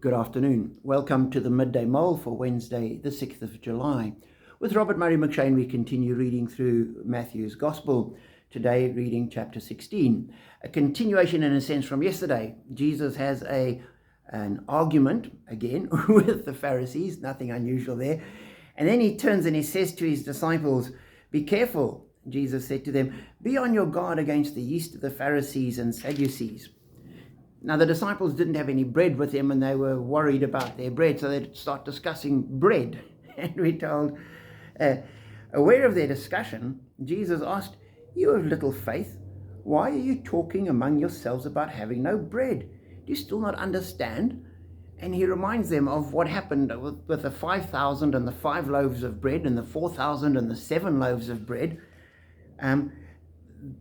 Good afternoon. Welcome to the Midday Mull for Wednesday, the 6th of July. With Robert Murray McShane, we continue reading through Matthew's Gospel. Today, reading chapter 16. A continuation, in a sense, from yesterday. Jesus has an argument, again, with the Pharisees. Nothing unusual there. And then he turns and he says to his disciples, "Be careful," Jesus said to them, "be on your guard against the yeast of the Pharisees and Sadducees." Now, the disciples didn't have any bread with them, and they were worried about their bread, so they'd start discussing bread. And we're told, aware of their discussion, Jesus asked, "You of little faith, why are you talking among yourselves about having no bread? Do you still not understand?" And he reminds them of what happened with the 5,000 and the 5 loaves of bread and the 4,000 and the 7 loaves of bread.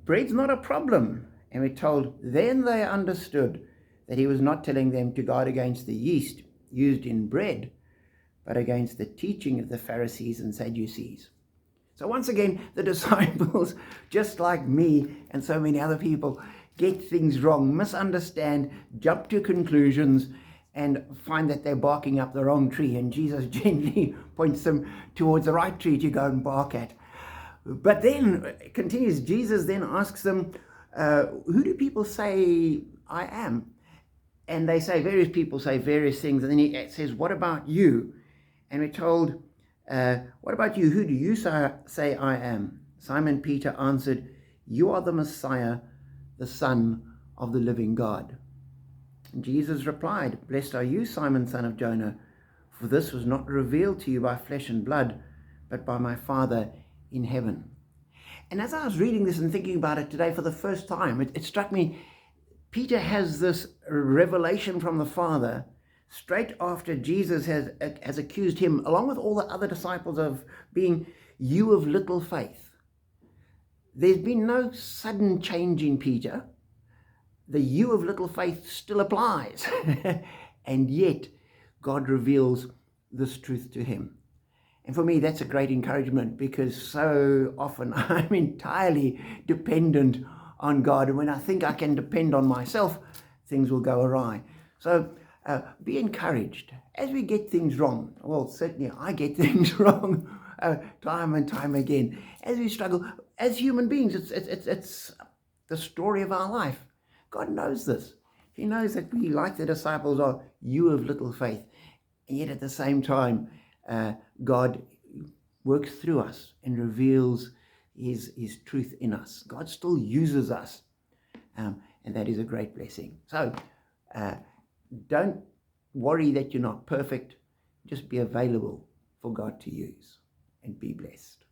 Bread's not a problem. And we're told, then they understood that he was not telling them to guard against the yeast used in bread, but against the teaching of the Pharisees and Sadducees. So once again, the disciples, just like me and so many other people, get things wrong, misunderstand, jump to conclusions, and find that they're barking up the wrong tree. And Jesus gently points them towards the right tree to go and bark at. But then, it continues, Jesus then asks them, who do people say I am? And they say, various people say various things. And then he says, what about you? And we're told, what about you? Who do you say I am? Simon Peter answered, "You are the Messiah, the Son of the living God." And Jesus replied, "Blessed are you, Simon, son of Jonah, for this was not revealed to you by flesh and blood, but by my Father in heaven." And as I was reading this and thinking about it today for the first time, it struck me, Peter has this revelation from the Father straight after Jesus has accused him, along with all the other disciples, of being "you of little faith." There's been no sudden change in Peter. The "you of little faith" still applies. And yet, God reveals this truth to him. And for me, that's a great encouragement, because so often I'm entirely dependent on God. And when I think I can depend on myself, things will go awry. So be encouraged as we get things wrong. Well, certainly I get things wrong time and time again. As we struggle as human beings, it's the story of our life. God knows this. He knows that we, like the disciples, are "you of little faith." And yet at the same time, God works through us and reveals his truth in us. God still uses us, and that is a great blessing. So don't worry that you're not perfect. Just be available for God to use, and be blessed.